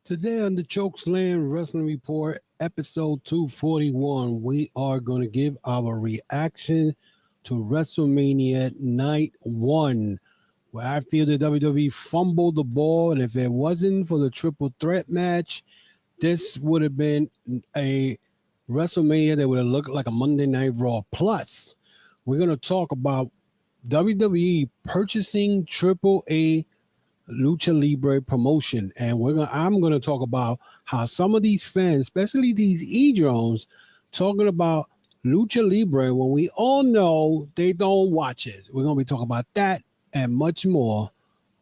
Today on the Chokeslam Wrestling Report, episode 241, we are going to give our reaction to WrestleMania Night 1, where I feel the WWE fumbled the ball, and if it wasn't for the triple threat match, this would have been a WrestleMania that would have looked like a Monday Night Raw. Plus, we're going to talk about WWE purchasing AAA Lucha Libre promotion, and I'm gonna talk about how some of these fans, especially these e-drones, talking about Lucha Libre when we all know they don't watch it. We're gonna be talking about that and much more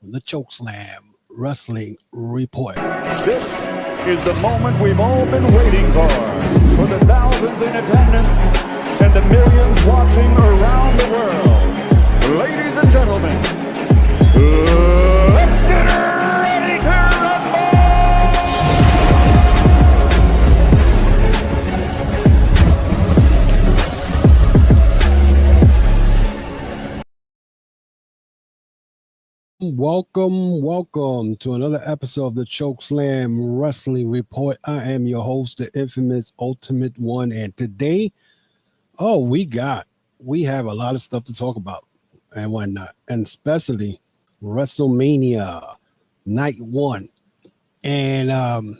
on the Chokeslam Wrestling Report. This is the moment we've all been waiting for the thousands in attendance and the millions watching around the world. Ladies and gentlemen, let's get ready to rumble! Welcome to another episode of the Chokeslam Wrestling Report. I am your host, the infamous Ultimate One, and today, we have a lot of stuff to talk about and whatnot, and especially WrestleMania Night 1. And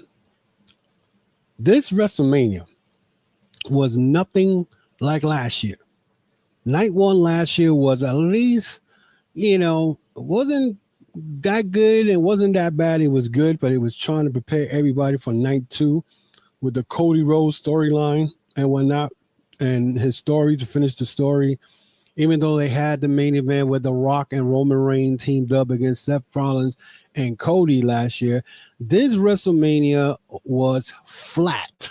this WrestleMania was nothing like last year. Night 1 last year was at least, it wasn't that good. It wasn't that bad. It was good, but it was trying to prepare everybody for Night 2 with the Cody Rhodes storyline and whatnot, and his story to finish the story. Even though they had the main event with The Rock and Roman Reigns teamed up against Seth Rollins and Cody last year, this WrestleMania was flat.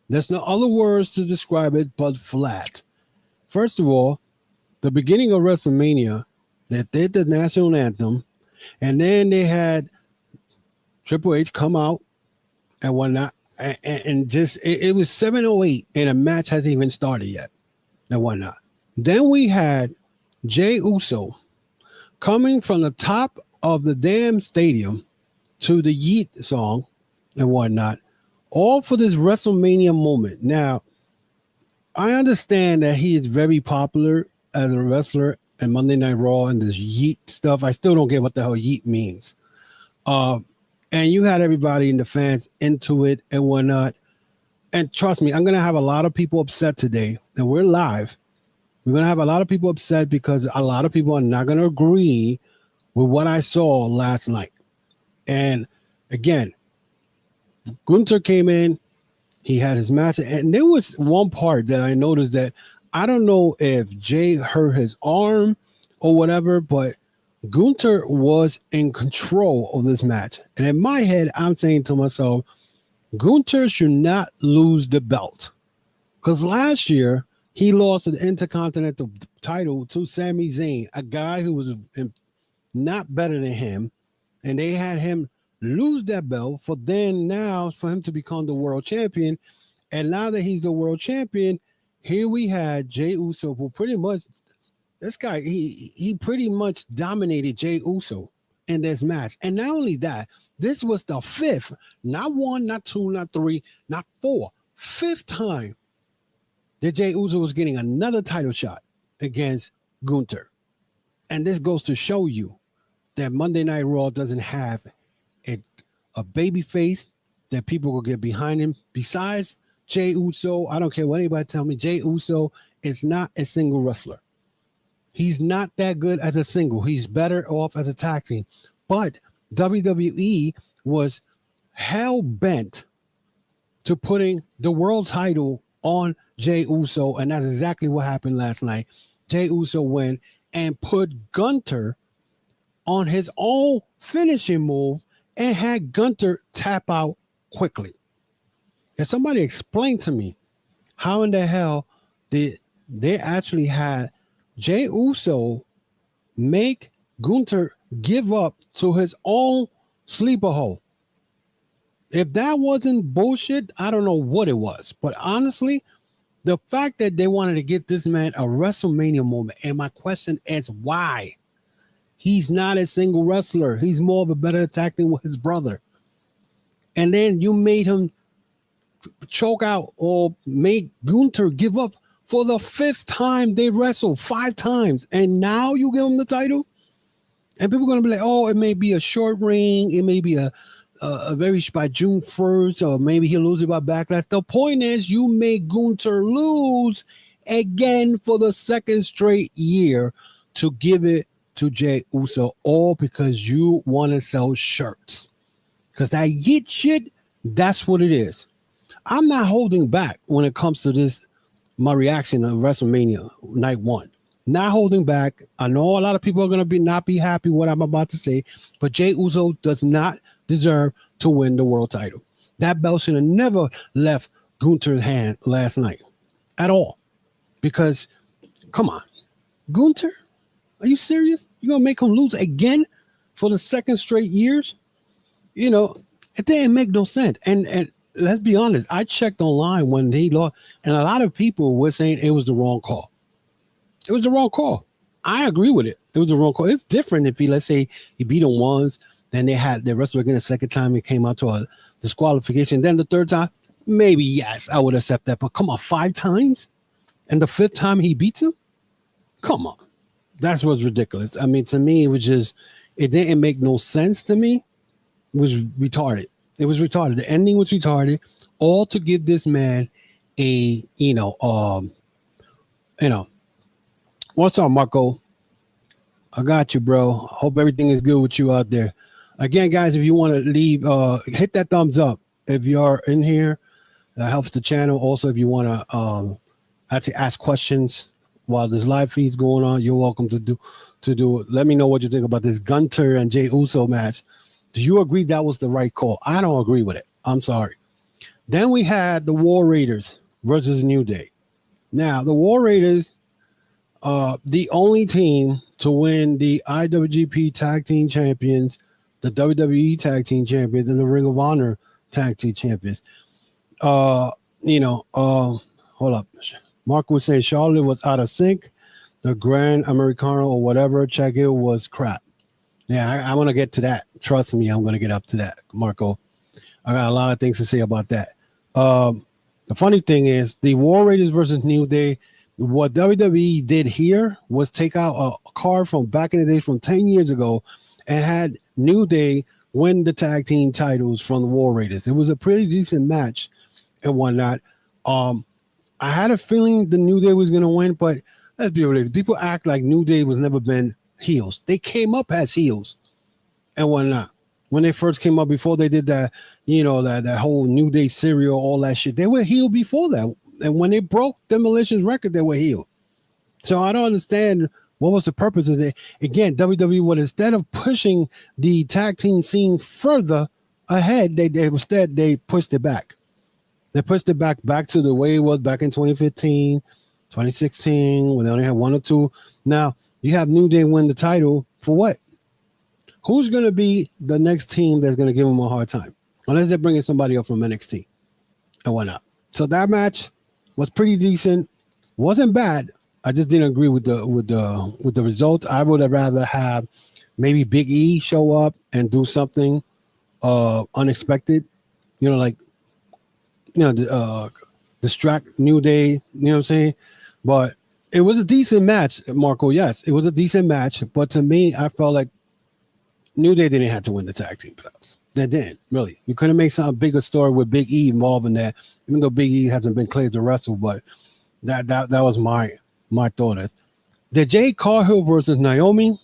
There's no other words to describe it but flat. First of all, the beginning of WrestleMania, they did the national anthem, and then they had Triple H come out and whatnot, and just it was 7:08, and a match hasn't even started yet and whatnot. Then we had Jey Uso coming from the top of the damn stadium to the Yeet song and whatnot, all for this WrestleMania moment. Now, I understand that he is very popular as a wrestler in Monday Night Raw and this Yeet stuff. I still don't get what the hell Yeet means. And you had everybody in the fans into it and whatnot. And trust me, I'm going to have a lot of people upset today, and we're live. We're going to have a lot of people upset because a lot of people are not going to agree with what I saw last night. And again, Gunther came in, he had his match, and there was one part that I noticed that I don't know if Jay hurt his arm or whatever, but Gunther was in control of this match. And in my head, I'm saying to myself, Gunther should not lose the belt. Because last year, he lost the Intercontinental title to Sami Zayn, a guy who was not better than him, and they had him lose that belt for him to become the world champion. And now that he's the world champion, here we had Jey Uso, who pretty much, this guy, he pretty much dominated Jey Uso in this match. And not only that, this was the fifth, not one, not two, not three, not four, fifth time that Jey Uso was getting another title shot against Gunther. And this goes to show you that Monday Night Raw doesn't have a baby face that people will get behind him. Besides Jey Uso, I don't care what anybody tell me, Jey Uso is not a single wrestler. He's not that good as a single. He's better off as a tag team. But WWE was hell-bent to putting the world title on Jey Uso, and that's exactly what happened last night. Jey Uso went and put Gunther on his own finishing move and had Gunther tap out quickly. If somebody explain to me how in the hell did they actually had Jey Uso make Gunther give up to his own sleeper hole. If that wasn't bullshit, I don't know what it was. But honestly, the fact that they wanted to get this man a WrestleMania moment, and my question is why? He's not a single wrestler. He's more of a better tag team with his brother. and then you made him choke out or make Gunther give up for the 5th time they wrestled 5 times, and now you give him the title, and people are gonna be like, oh, it may be a short reign, it may be a very by June 1st, or maybe he'll lose it by Backlash. The point is, you make Gunther lose again for the 2nd straight year to give it to Jey Uso, all because you want to sell shirts. Because that yeet shit, that's what it is. I'm not holding back when it comes to this, my reaction of WrestleMania night 1. Not holding back. I know a lot of people are going to not be happy what I'm about to say, but Jey Uso does not deserve to win the world title. That belt should have never left Gunther's hand last night at all. Because, come on, Gunther, are you serious? You're going to make him lose again for the 2nd straight years? You know, it didn't make no sense. And let's be honest, I checked online when he lost, and a lot of people were saying it was the wrong call. It was the wrong call. I agree with it. It was the wrong call. It's different if let's say he beat him once, then they had the wrestle again the 2nd time, it came out to a disqualification. Then the 3rd time, maybe yes, I would accept that. But come on, 5 times? And the 5th time he beats him? Come on. That's what's ridiculous. I mean, to me, it didn't make no sense to me. It was retarded. It was retarded. The ending was retarded, all to give this man a, what's up, Marco? I got you, bro. Hope everything is good with you out there. Again, guys, if you want to leave, hit that thumbs up. If you're in here, that helps the channel. Also, if you want to actually ask questions while this live feed's going on, you're welcome to do it. Let me know what you think about this Gunther and Jey Uso match. Do you agree that was the right call? I don't agree with it. I'm sorry. Then we had the War Raiders versus New Day. Now, the War Raiders, the only team to win the IWGP Tag Team Champions, the WWE Tag Team Champions, and the Ring of Honor Tag Team Champions. Hold up. Mark was saying Charlotte was out of sync. The Gran, Americano, or whatever, Carghill was crap. Yeah, I want to get to that. Trust me, I'm going to get up to that, Marco. I got a lot of things to say about that. The funny thing is, the War Raiders versus New Day, what WWE did here was take out a card from back in the day from 10 years ago and had New Day win the tag team titles from the War Raiders. It was a pretty decent match and whatnot. I had a feeling the New Day was going to win, but let's be real. People act like New Day was never been heels. They came up as heels and whatnot. When they first came up, before they did that, that whole New Day cereal, all that shit, they were heel before that. And when they broke Demolition's record, they were heel. So I don't understand what was the purpose of it. Again, WWE would, instead of pushing the tag team scene further ahead, they pushed it back. They pushed it back to the way it was back in 2015, 2016, when they only had 1 or 2. Now, you have New Day win the title for what? Who's going to be the next team that's going to give them a hard time? Unless they're bringing somebody up from NXT and whatnot. So that match was pretty decent. Wasn't bad. I just didn't agree with the results. I would have rather have maybe Big E show up and do something unexpected. Distract New Day. You know what I'm saying? But it was a decent match, Marco. Yes, it was a decent match. But to me, I felt like New Day didn't have to win the tag team titles. They didn't, really. You could have made some bigger story with Big E involved in that, even though Big E hasn't been cleared to wrestle. But that was my thought. The Jade Carghill versus Naomi,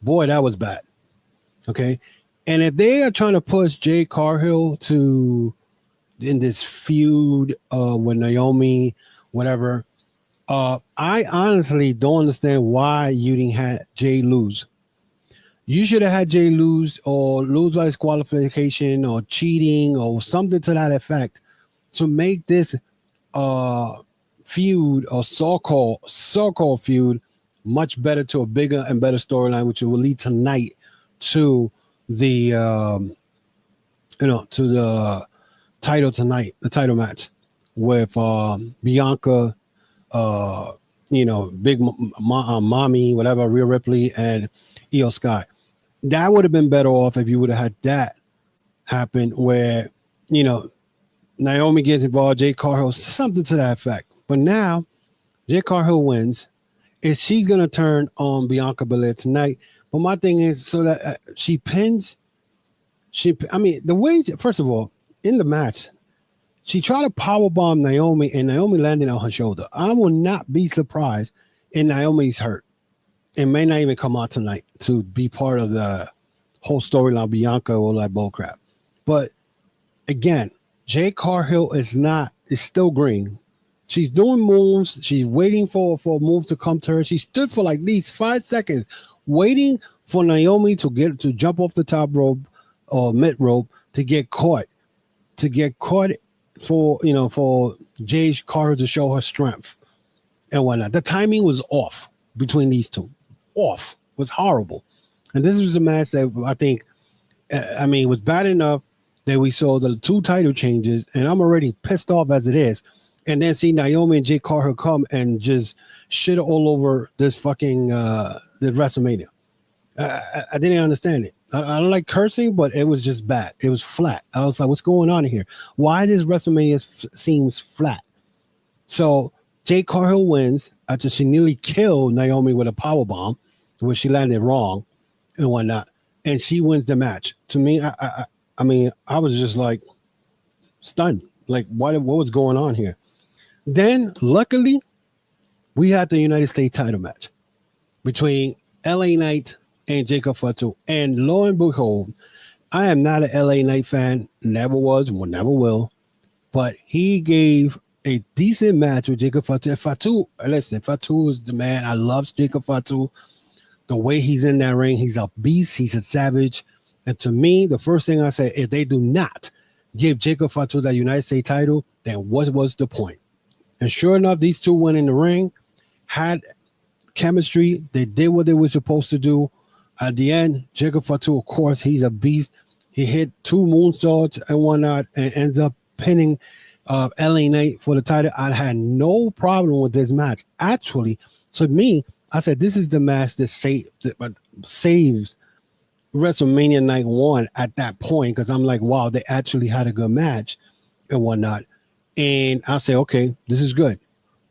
boy, that was bad. Okay, and if they are trying to push Jade Carghill in this feud with Naomi, whatever, I honestly don't understand why you didn't have Jay lose. You should have had Jay lose or lose by disqualification or cheating or something to that effect to make this feud or so-called feud much better, to a bigger and better storyline, which will lead tonight to the to the title tonight, the title match with Bianca, Big Mommy, whatever, Rhea Ripley and Io Sky. That would have been better off if you would have had that happened where, Naomi gets involved, Jade Carghill, something to that effect. But now, Jade Carghill wins. Is she's going to turn on Bianca Belair tonight? But my thing is, so that she pins, the way, first of all, in the match, she tried to powerbomb Naomi, and Naomi landed on her shoulder. I will not be surprised if Naomi's hurt. It may not even come out tonight to be part of the whole storyline, Bianca or like bullcrap. But again, Jade Carghill is still green. She's doing moves. She's waiting for a move to come to her. She stood for like these 5 seconds waiting for Naomi to jump off the top rope or mid rope to get caught. For Jade Carghill to show her strength and whatnot. The timing was off between these two. Off. It was horrible. And this was a match that I think, it was bad enough that we saw the 2 title changes, and I'm already pissed off as it is. And then see Naomi and Jade Carghill come and just shit all over this fucking the WrestleMania. I didn't understand it. I don't like cursing, but it was just bad. It was flat. I was like, what's going on here? Why does WrestleMania seems flat? So Jade Carghill wins after she nearly killed Naomi with a powerbomb, where she landed wrong and whatnot. And she wins the match. To me, I was just like stunned. Like, what was going on here? Then, luckily, we had the United States title match between LA Knight and Jacob Fatu. And lo and behold, I am not an LA Knight fan. Never was, never will. But he gave a decent match with Jacob Fatu. And Fatu is the man. I love Jacob Fatu. The way he's in that ring, he's a beast. He's a savage. And to me, the first thing I say, if they do not give Jacob Fatu that United States title, then what was the point? And sure enough, these two went in the ring, had chemistry. They did what they were supposed to do. At the end, Jacob Fatu, of course, he's a beast. He hit 2 moonsaults and whatnot and ends up pinning LA Knight for the title. I had no problem with this match. Actually, to me, I said, this is the match that saves WrestleMania Night 1 at that point, because I'm like, wow, they actually had a good match and whatnot. And I say, okay, this is good.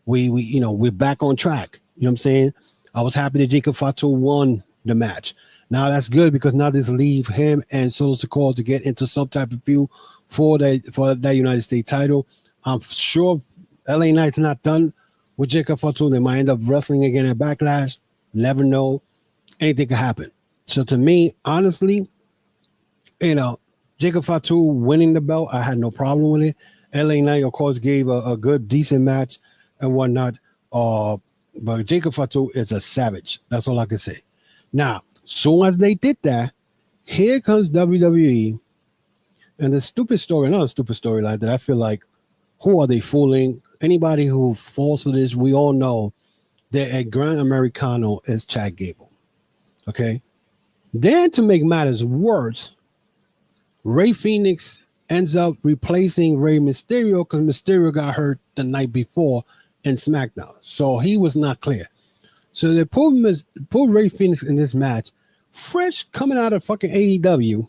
We're back on track. You know what I'm saying? I was happy that Jacob Fatu won the match. Now that's good, because now this leave him and Solo Sikoa to get into some type of feud for that United States title. I'm sure LA Knight's not done with Jacob Fatu. They might end up wrestling again at Backlash. Never know. Anything could happen. So to me, honestly, Jacob Fatu winning the belt, I had no problem with it. LA Knight, of course, gave a good, decent match and whatnot. But Jacob Fatu is a savage. That's all I can say. Now, soon as they did that, here comes WWE. And the stupid story, not a stupid story like that. I feel like, who are they fooling? Anybody who falls for this, we all know that at Gran Americano is Chad Gable. Okay? Then to make matters worse, Rey Fenix ends up replacing Rey Mysterio because Mysterio got hurt the night before in SmackDown. So he was not clear. So they put Rey Fenix in this match, fresh coming out of fucking AEW,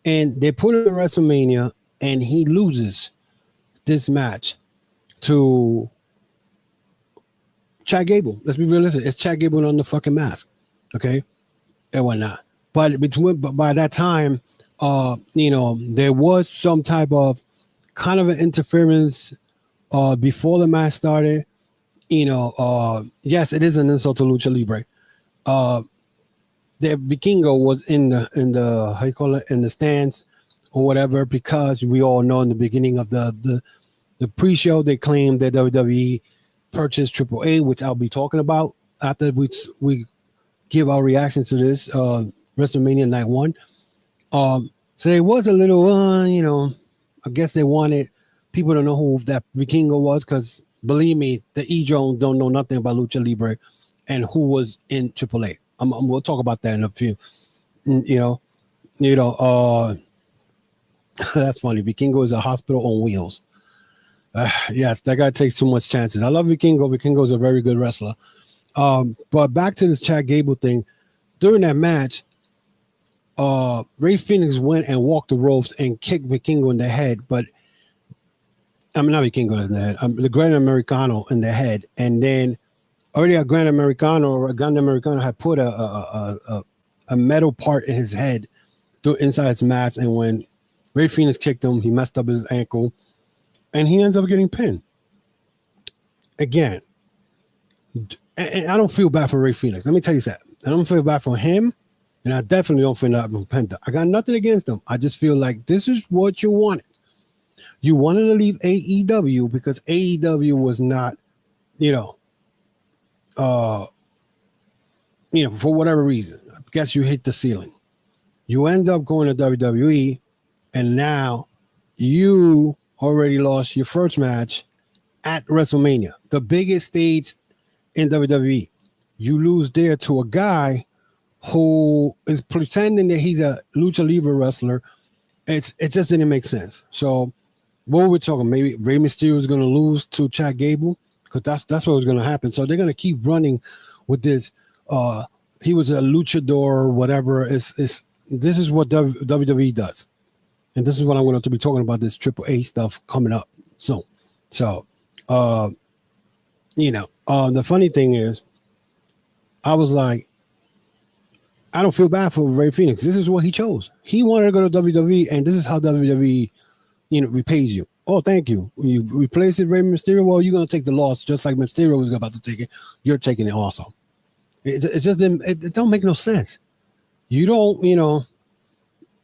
and they put him in WrestleMania, and he loses this match to Chad Gable. Let's be realistic. It's Chad Gable on the fucking mask. Okay? And whatnot. But by that time, there was some type of kind of an interference before the match started. Yes, it is an insult to Lucha Libre. The Vikingo was in the how you call it, in the stands or whatever, because we all know in the beginning of the pre-show they claimed that WWE purchased AAA, which I'll be talking about after we give our reaction to this WrestleMania Night 1. So it was a little, I guess they wanted people to know who that Vikingo was, because believe me, the E-Jones don't know nothing about Lucha Libre and who was in AAA. We'll talk about that in a few. That's funny. Vikingo is a hospital on wheels. Yes, that guy takes too much chances. I love Vikingo. Vikingo is a very good wrestler. But back to this Chad Gable thing. During that match, Ray Fenix went and walked the ropes and kicked Vikingo in the head, but I mean not Vikingo in the head, the Gran Americano in the head, and then already a Gran Americano had put a metal part in his head through inside his mask, and when Ray Fenix kicked him, he messed up his ankle, and he ends up getting pinned. Again, and I don't feel bad for Ray Fenix. Let me tell you that. I don't feel bad for him, and I definitely don't feel bad for Penta. I got nothing against him. I just feel like this is what you wanted. You wanted to leave AEW because AEW was not, for whatever reason. I guess you hit the ceiling. You end up going to WWE, and now you already lost your first match at WrestleMania, the biggest stage in WWE. You lose there to a guy who is pretending that he's a Lucha Libre wrestler. It just didn't make sense. So what were we talking? Maybe Rey Mysterio is going to lose to Chad Gable, because that's what was going to happen. So they're going to keep running with this. He was a luchador or whatever. This is what WWE does. And this is what I'm going to be talking about, this AAA stuff coming up soon. So, the funny thing is, I was like, I don't feel bad for Ray Fenix. This is what he chose. He wanted to go to WWE, and this is how WWE, repays you. Oh, thank you. You replaced it, Rey Mysterio. Well, you're going to take the loss, just like Mysterio was about to take it. You're taking it also. It just didn't. It don't make no sense. You don't,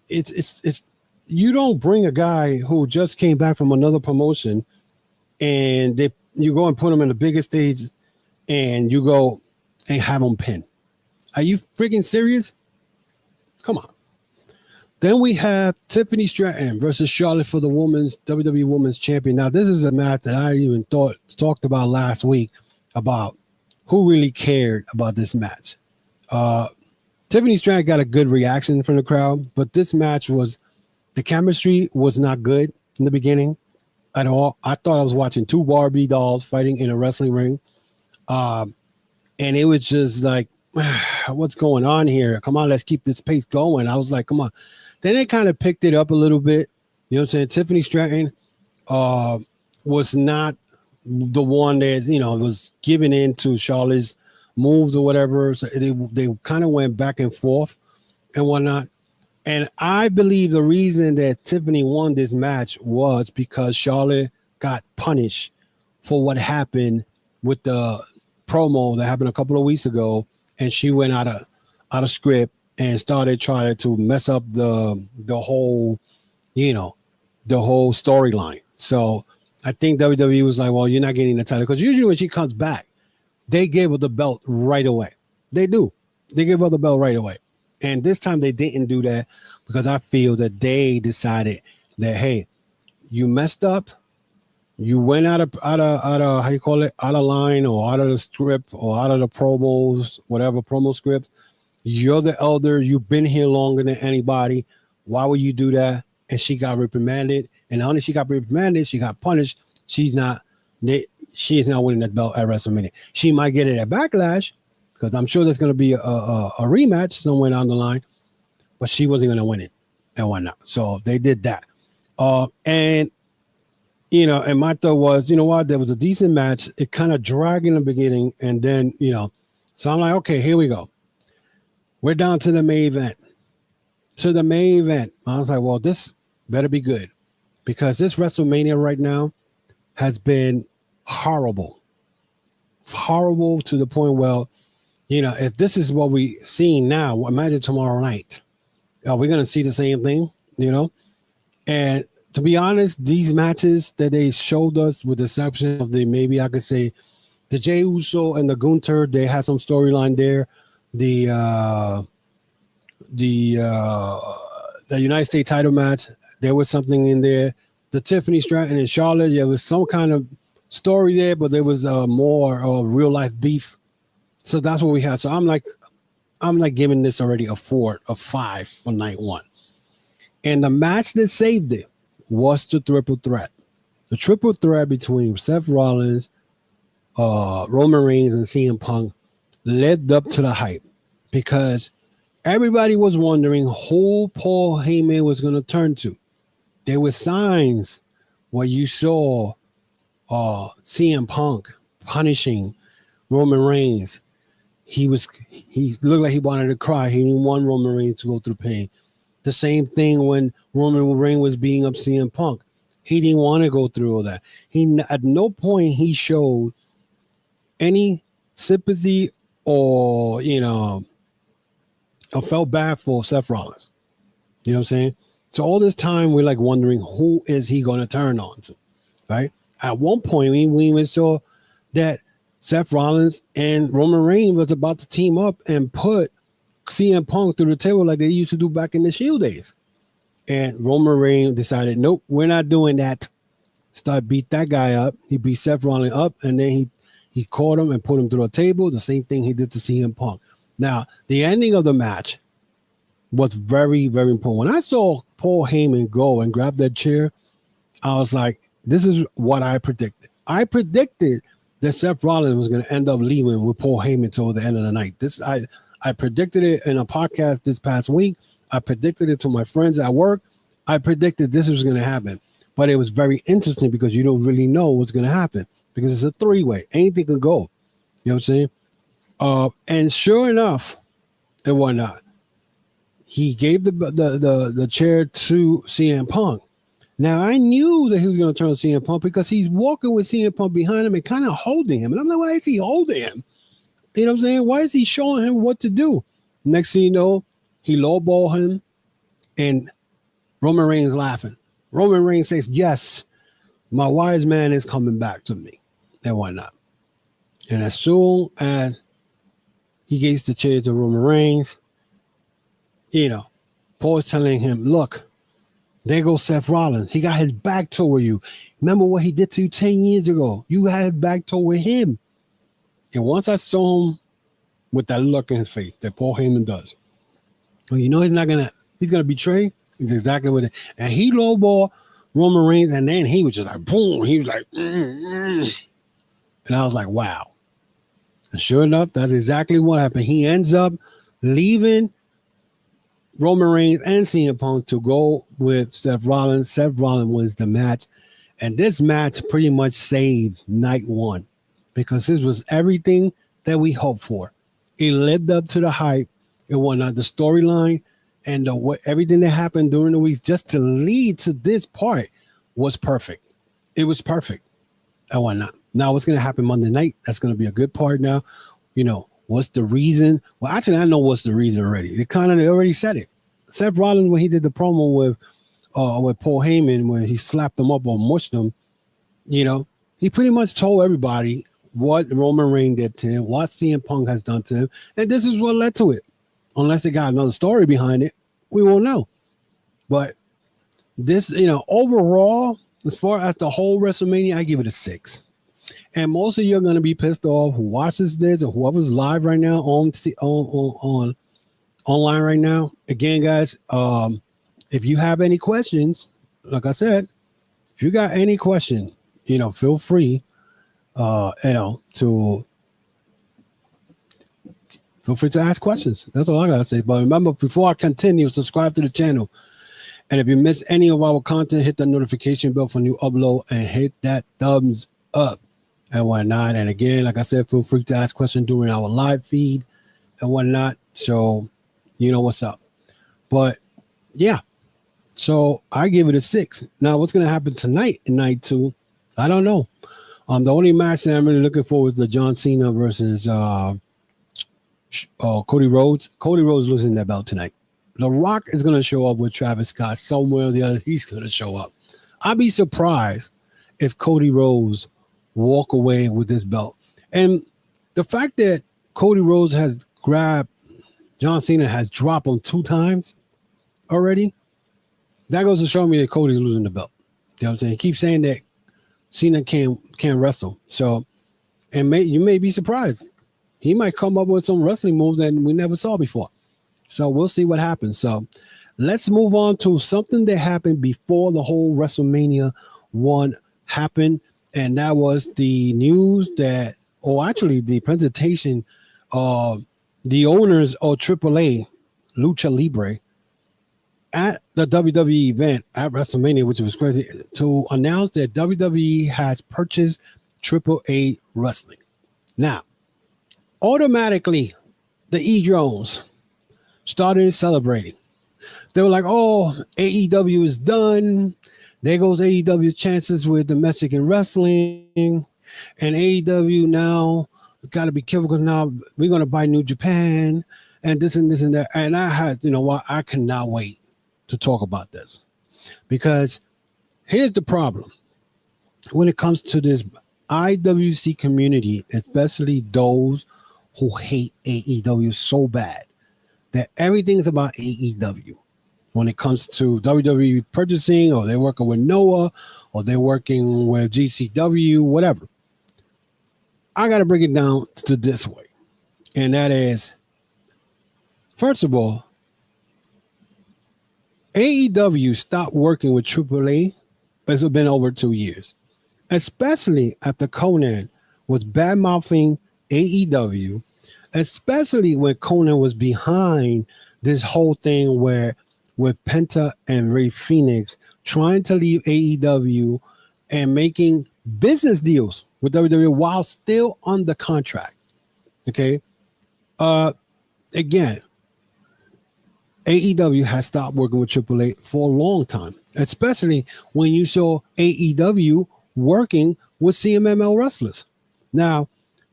it's you don't bring a guy who just came back from another promotion, and you go and put him in the biggest stage, and you go and have him pinned. Are you freaking serious? Come on. Then we have Tiffany Stratton versus Charlotte for the WWE Women's Champion. Now, this is a match that I even talked about last week about who really cared about this match. Tiffany Stratton got a good reaction from the crowd, but this match the chemistry was not good in the beginning at all. I thought I was watching two Barbie dolls fighting in a wrestling ring. And it was just like, what's going on here? Come on, let's keep this pace going. I was like, come on. Then they kind of picked it up a little bit. You know what I'm saying? Tiffany Stratton was not the one that, was giving in to Charlotte's moves or whatever. So they kind of went back and forth and whatnot. And I believe the reason that Tiffany won this match was because Charlotte got punished for what happened with the promo that happened a couple of weeks ago, and she went out of script and started trying to mess up the whole storyline. So I think WWE was like, well, you're not getting the title, because usually when she comes back, they give her the belt right away. They do. They give her the belt right away. And this time they didn't do that, because I feel that they decided that, hey, you messed up. You went out of how you call it, out of line or out of the script or out of the promos, whatever promo script. You're the elder. You've been here longer than anybody. Why would you do that? And she got reprimanded. And not only she got reprimanded, she got punished. She is not winning that belt at WrestleMania. She might get it at Backlash, because I'm sure there's going to be a rematch somewhere down the line, but she wasn't going to win it and whatnot. So they did that. And my thought was, you know what? There was a decent match. It kind of dragged in the beginning, and then, so I'm like, okay, here we go. We're down to the main event. I was like, well, this better be good, because this WrestleMania right now has been horrible to the point where, if this is what we seeing now, imagine tomorrow night. Are we going to see the same thing? And to be honest, these matches that they showed us, with the exception of maybe I could say the Jey Uso and the Gunther, they had some storyline there. The United States title match, there was something in there. The Tiffany Stratton and Charlotte, there was some kind of story there, but there was more real life beef. So that's what we had. So I'm like giving this already a 4 or 5 for night one. And the match that saved it was the triple threat. The triple threat between Seth Rollins, Roman Reigns, and CM Punk led up to the hype, because Everybody was wondering who Paul Heyman was going to turn to. There were signs where you saw CM Punk punishing Roman Reigns. He looked like he wanted to cry. He didn't want Roman Reigns to go through pain. The same thing when Roman Reigns was beating up CM Punk. He didn't want to go through all that. At no point he showed any sympathy or, I felt bad for Seth Rollins. You know what I'm saying? So all this time we're like wondering who is he going to turn on to, right? At one point we even saw that Seth Rollins and Roman Reigns was about to team up and put CM Punk through the table like they used to do back in the Shield days. And Roman Reigns decided, nope, we're not doing that. Beat that guy up. He beat Seth Rollins up, and then he caught him and put him through a table. The same thing he did to CM Punk. Now, the ending of the match was very, very important. When I saw Paul Heyman go and grab that chair, I was like, this is what I predicted. I predicted that Seth Rollins was going to end up leaving with Paul Heyman till the end of the night. I predicted it in a podcast this past week. I predicted it to my friends at work. I predicted this was going to happen. But it was very interesting because you don't really know what's going to happen because it's a three-way. Anything can go. You know what I'm saying? And sure enough, and whatnot, he gave the chair to CM Punk. Now, I knew that he was going to turn on CM Punk because he's walking with CM Punk behind him and kind of holding him. And I'm like, why is he holding him? You know what I'm saying? Why is he showing him what to do? Next thing you know, he lowballed him, and Roman Reigns laughing. Roman Reigns says, yes, my wise man is coming back to me, and whatnot. And as soon as he gives the chair to Roman Reigns, Paul's telling him, look, there goes Seth Rollins. He got his back toward you. Remember what he did to you 10 years ago? You had his back toward him. And once I saw him with that look in his face that Paul Heyman does, well, he's gonna betray. It's exactly what it. And he lowball Roman Reigns, and then he was just like boom. He was like, and I was like, wow. And sure enough, that's exactly what happened. He ends up leaving Roman Reigns and CM Punk to go with Seth Rollins. Seth Rollins wins the match, and this match pretty much saved night one because this was everything that we hoped for. It lived up to the hype. It whatnot, the storyline and everything that happened during the weeks just to lead to this part was perfect. It was perfect and whatnot. Now, what's going to happen Monday night? That's going to be a good part now. What's the reason? Well, actually, I know what's the reason already. They already said it. Seth Rollins, when he did the promo with Paul Heyman, when he slapped him up or mushed him, he pretty much told everybody what Roman Reigns did to him, what CM Punk has done to him, and this is what led to it. Unless they got another story behind it, we won't know. But this, overall, as far as the whole WrestleMania, I give it a 6. And most of you are going to be pissed off who watches this or whoever's live right now on online right now. Again, guys, if you have any questions, like I said, if you got any question, feel free, feel free to ask questions. That's all I got to say. But remember, before I continue, subscribe to the channel. And if you miss any of our content, hit the notification bell for new upload and hit that thumbs up and whatnot. And again, like I said, feel free to ask questions during our live feed and whatnot. So you know what's up. But yeah, so I give it a 6. Now, what's going to happen tonight in night 2? I don't know. The only match that I'm really looking for is the John Cena versus Cody Rhodes. Cody Rhodes losing that belt tonight. The Rock is going to show up with Travis Scott somewhere or the other. He's going to show up. I'd be surprised if Cody Rhodes walk away with this belt. And the fact that Cody Rhodes has grabbed John Cena, has dropped him 2 times already, that goes to show me that Cody's losing the belt. You know what I'm saying? He keeps saying that Cena can't wrestle. So, and you may be surprised. He might come up with some wrestling moves that we never saw before. So we'll see what happens. So let's move on to something that happened before the whole WrestleMania 1 happened. And that was the news that, or actually the presentation of the owners of AAA Lucha Libre at the WWE event at WrestleMania, which was crazy, to announce that WWE has purchased AAA Wrestling. Now, automatically, the E-Drones started celebrating. They were like, oh, AEW is done. There goes AEW's chances with domestic and wrestling. And AEW now got to be careful because now we're going to buy New Japan and this and this and that. And I had, you know what, I cannot wait to talk about this, because here's the problem when it comes to this IWC community, especially those who hate AEW so bad that everything is about AEW. When it comes to WWE purchasing, or they're working with Noah, or they're working with GCW, whatever. I got to break it down to this way. And that is, first of all, AEW stopped working with AAA. It's been over 2 years, especially after Conan was bad-mouthing AEW, especially when Conan was behind this whole thing where with Penta and Ray Fenix trying to leave AEW and making business deals with WWE while still under contract. Okay. Again, AEW has stopped working with AAA for a long time, especially when you saw AEW working with CMLL wrestlers. Now,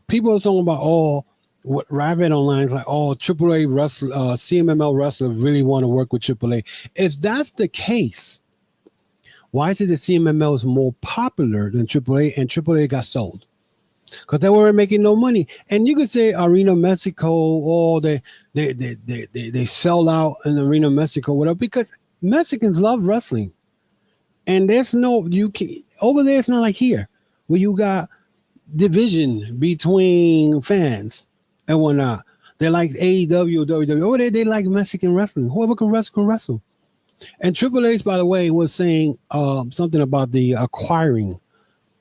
people are talking about, oh, what I read online is like, oh, AAA wrestler, CMLL wrestlers really want to work with AAA. If that's the case, why is it that CMLL is more popular than AAA and AAA got sold? Because they weren't making no money. And you could say Arena Mexico, or they sell out in Arena Mexico, whatever, because Mexicans love wrestling. And there's no, you can, over there, it's not like here, where you got division between fans and whatnot. They like AEW, WWE. Over there, they like Mexican wrestling. Whoever can wrestle, can wrestle. And Triple H, by the way, was saying something about the acquiring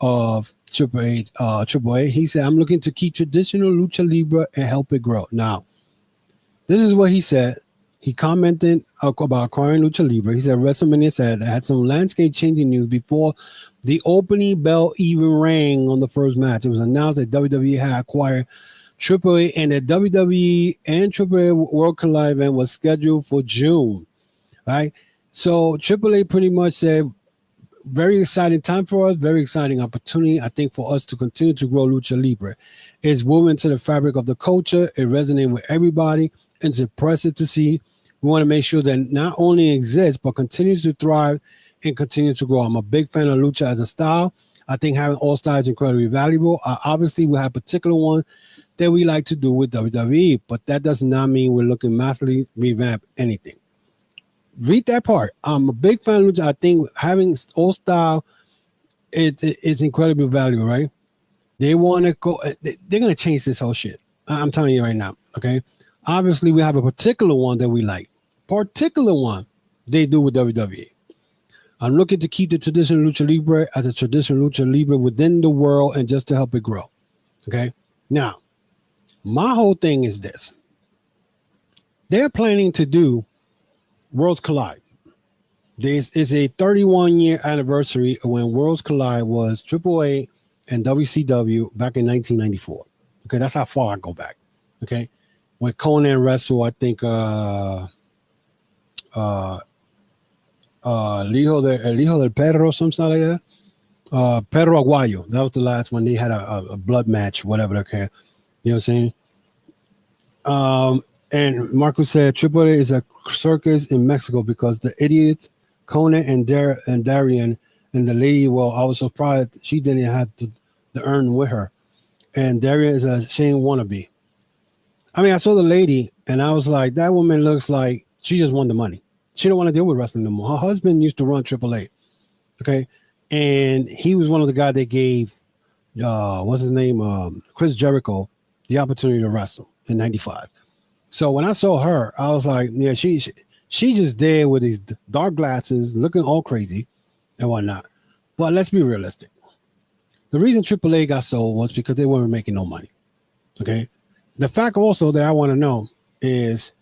of AAA. He said, I'm looking to keep traditional Lucha Libre and help it grow. Now, this is what he said. He commented about acquiring Lucha Libre. He said, WrestleMania said, I had some landscape changing news before the opening bell even rang on the first match. It was announced that WWE had acquired AAA, and the WWE and AAA World Collide event was scheduled for June. Right? So AAA pretty much said, very exciting time for us, very exciting opportunity, I think, for us to continue to grow Lucha Libre. It's woven into the fabric of the culture. It resonates with everybody. It's impressive to see. We want to make sure that not only exists, but continues to thrive and continues to grow. I'm a big fan of Lucha as a style. I think having all styles is incredibly valuable. Obviously, we have particular ones that we like to do with WWE, but that does not mean we're looking massively revamp anything. Read that part. I'm a big fan of Lucha. I think having all style is incredibly valuable, right? They want to go. They're going to change this whole shit. I'm telling you right now, okay? Obviously, we have a particular one that we like. Particular one they do with WWE. I'm looking to keep the traditional Lucha Libre as a traditional Lucha Libre within the world and just to help it grow. Okay? Now, my whole thing is this. They're planning to do Worlds Collide. This is a 31-year anniversary of when Worlds Collide was AAA and WCW back in 1994. Okay, that's how far I go back. Okay, when Conan wrestled, I think El Hijo del Perro, something like that. Perro Aguayo. That was the last one. They had a blood match, whatever. Okay, you know what I'm saying? And Marcus said AAA is a circus in Mexico because the idiots, Conan and Darian and the lady, well, I was surprised she didn't have to earn with her. And Darian is a Shane wannabe. I mean, I saw the lady and I was like, that woman looks like she just won the money. She don't want to deal with wrestling no more. Her husband used to run AAA. Okay. And he was one of the guys that gave, what's his name? Chris Jericho the opportunity to wrestle in 95. So when I saw her, I was like, yeah, she just there with these dark glasses, looking all crazy and whatnot. But let's be realistic. The reason AAA got sold was because they weren't making no money. Okay. The fact also that I want to know is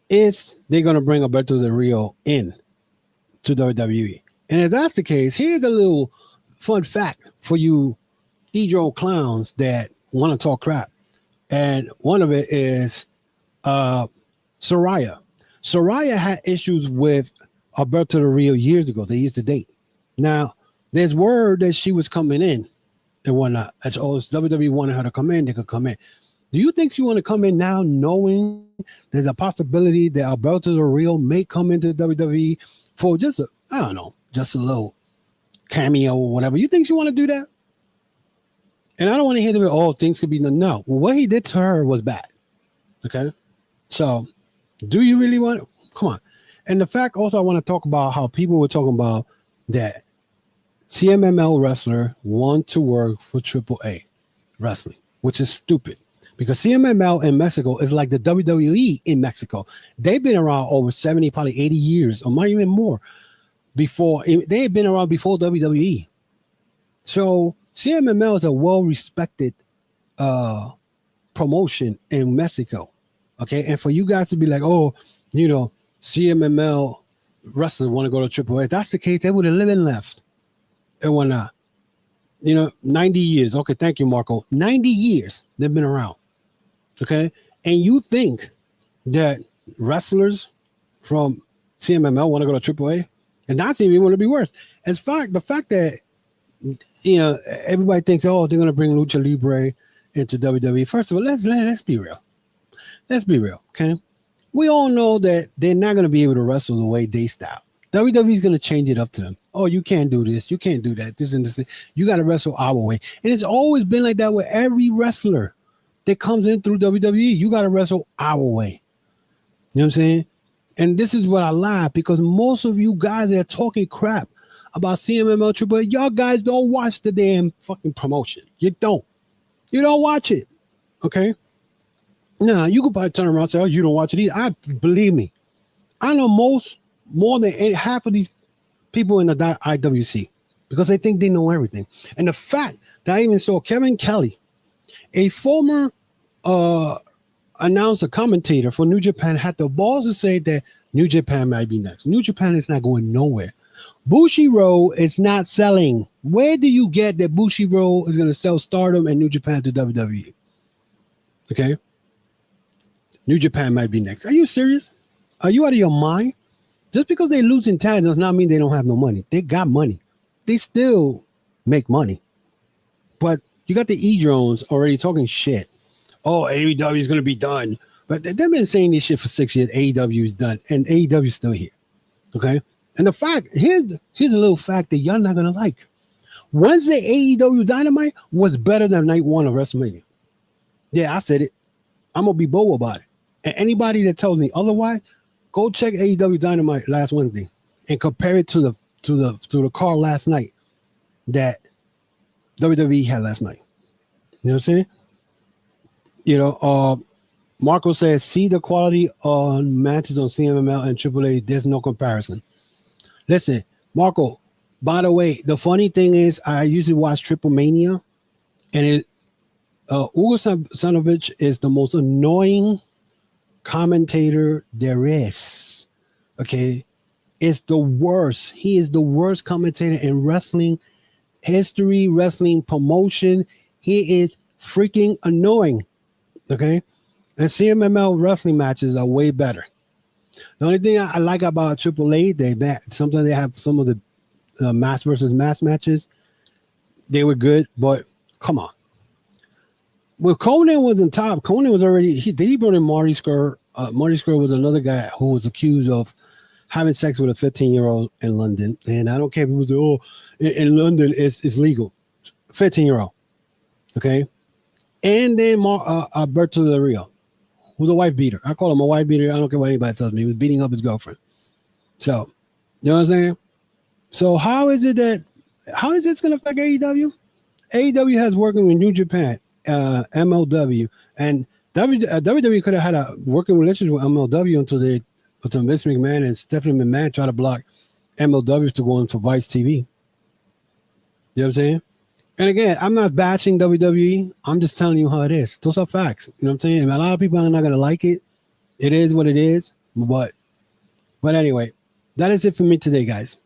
is they're going to bring Alberto Del Rio in to WWE. And if that's the case, here's a little fun fact for you ego clowns that want to talk crap. And one of it is Soraya. Soraya had issues with Alberto Del Rio years ago. They used to date. Now, there's word that she was coming in and whatnot. As WWE wanted her to come in, they could come in. Do you think she want to come in now knowing there's a possibility that Alberto Del Rio may come into WWE for just just a little cameo or whatever? You think she want to do that? And I don't want to hear the things could be done. No. Well, what he did to her was bad. Okay? So, do you really want to? Come on. And the fact also I want to talk about how people were talking about that CMML wrestler want to work for AAA wrestling, which is stupid. Because CMML in Mexico is like the WWE in Mexico. They've been around over 70, probably 80 years, or might even more. They had been around before WWE. So CMML is a well-respected promotion in Mexico. Okay, and for you guys to be like, CMML wrestlers want to go to AAA. If that's the case, they would have lived and left and whatnot. 90 years. Okay, thank you, Marco. 90 years they've been around. Okay, and you think that wrestlers from CMML want to go to AAA, and that's even going to be worse. In fact, the fact that everybody thinks, they're going to bring Lucha Libre into WWE. First of all, let's be real. Let's be real, okay? We all know that they're not going to be able to wrestle the way they style. WWE is going to change it up to them. Oh, you can't do this. You can't do that. This and this. You got to wrestle our way. And it's always been like that with every wrestler that comes in through WWE. You got to wrestle our way. You know what I'm saying? And this is what I laugh, because most of you guys that are talking crap about CMML AAA, y'all guys don't watch the damn fucking promotion. You don't. You don't watch it. Okay? Now, you could probably turn around and say, you don't watch it either. Believe me, I know more than half of these people in the IWC, because they think they know everything. And the fact that I even saw Kevin Kelly, a former announcer, commentator for New Japan, had the balls to say that New Japan might be next. New Japan is not going nowhere. Bushiroad is not selling. Where do you get that Bushiroad is going to sell Stardom and New Japan to WWE? Okay? New Japan might be next. Are you serious? Are you out of your mind? Just because they're losing talent does not mean they don't have no money. They got money. They still make money. But you got the E-drones already talking shit. Oh, AEW is going to be done. But they've been saying this shit for 6 years. AEW is done. And AEW is still here. Okay? And the fact, here's a little fact that y'all not going to like. Wednesday AEW Dynamite was better than night one of WrestleMania. Yeah, I said it. I'm going to be bold about it. And anybody that tells me otherwise, go check AEW Dynamite last Wednesday and compare it to the card last night that WWE had last night. You know what I'm saying? Marco says, see the quality on matches on CMML and AAA. There's no comparison. Listen, Marco, by the way, the funny thing is I usually watch Triple Mania, and Ugo Sanovich is the most annoying commentator there is. Okay, it's the worst. He is the worst commentator in wrestling history, wrestling promotion. He is freaking annoying. Okay, and CMML wrestling matches are way better. The only thing I like about AAA, sometimes they have some of the mass versus mass matches. They were good, but come on. Well, Conan was on top. Conan was already, he brought in Marty Scurll. Marty Scurll was another guy who was accused of having sex with a 15-year-old in London. And I don't care if people say, in London it's legal. 15-year-old. Okay? And then Alberto Del Rio, who's a wife beater. I call him a wife beater. I don't care what anybody tells me. He was beating up his girlfriend. So, you know what I'm saying? So how is this going to affect AEW? AEW has working with New Japan, MLW, and WWE could have had a working relationship with MLW until Vince McMahon and Stephanie McMahon try to block MLW to go into Vice TV. You know what I'm saying? And again, I'm not bashing WWE. I'm just telling you how it is. Those are facts. You know what I'm saying? And a lot of people are not going to like it. It is what it is. But anyway, that is it for me today, guys.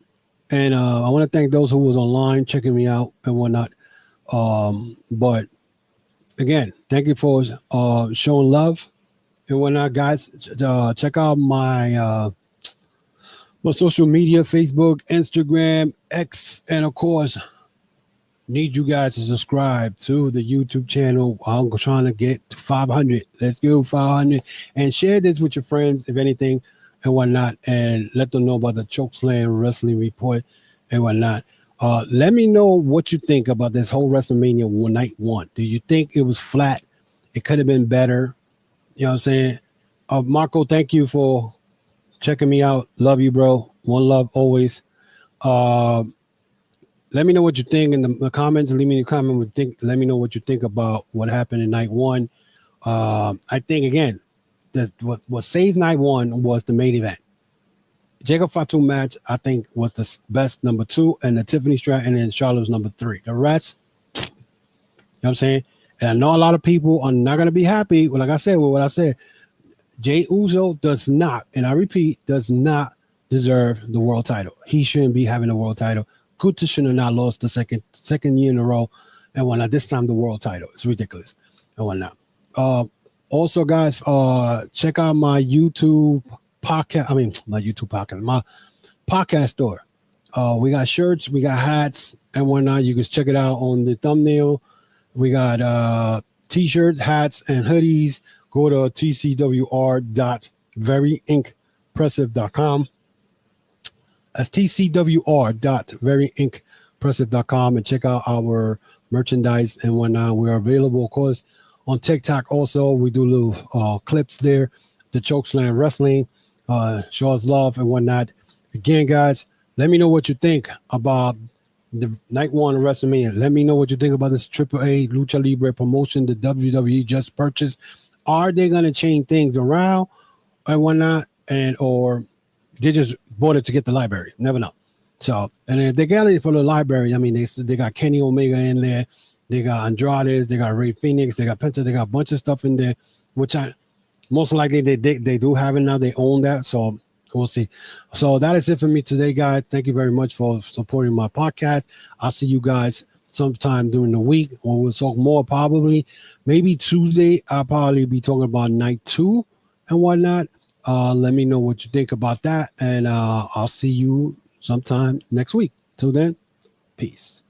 And I want to thank those who was online checking me out and whatnot. But again, thank you for showing love and whatnot, guys. Check out my social media: Facebook, Instagram, X, and of course, need you guys to subscribe to the YouTube channel. I'm trying to get to 500. Let's go 500, and share this with your friends, if anything, and whatnot, and let them know about the Chokeslam Wrestling Report and whatnot. Let me know what you think about this whole WrestleMania night one. Do you think it was flat? It could have been better. You know what I'm saying? Marco, thank you for checking me out. Love you, bro. One love always. Let me know what you think in the comments. Leave me a comment. Let me know what you think about what happened in night one. I think, again, that what saved night one was the main event. Jacob Fatu match, I think, was the best number 2, and the Tiffany Stratton and Charlotte was number 3. The rest, you know what I'm saying? And I know a lot of people are not going to be happy, like I said, with what I said. Jay Uso does not, and I repeat, does not deserve the world title. He shouldn't be having the world title. Gunther should have not lost the second year in a row and whatnot. This time the world title. It's ridiculous and whatnot. Also, guys, check out my YouTube podcast. I mean, my YouTube podcast, my podcast store. We got shirts, we got hats and whatnot. You can check it out on the thumbnail. We got t-shirts, hats, and hoodies. Go to tcwr.veryinkpressive.com. That's tcwr.veryinkpressive.com, and check out our merchandise and whatnot. We're available, of course, on TikTok also. We do little clips there. The Chokeslam Wrestling, show us love and whatnot. Again, guys, let me know what you think about the night one of WrestleMania. Let me know what you think about this AAA Lucha Libre promotion the WWE just purchased. Are they going to change things around and whatnot, or they just bought it to get the library? Never know. So, and if they got it for the library, I mean, they got Kenny Omega in there, they got Andrade, they got Ray Fenix, they got Penta, they got a bunch of stuff in there, which I most likely they do have it now. They own that, so we'll see. So that is it for me today, guys. Thank you very much for supporting my podcast. I'll see you guys sometime during the week when we'll talk more. Probably maybe Tuesday. I'll probably be talking about night 2 and whatnot. Let me know what you think about that, and I'll see you sometime next week. Till then, peace.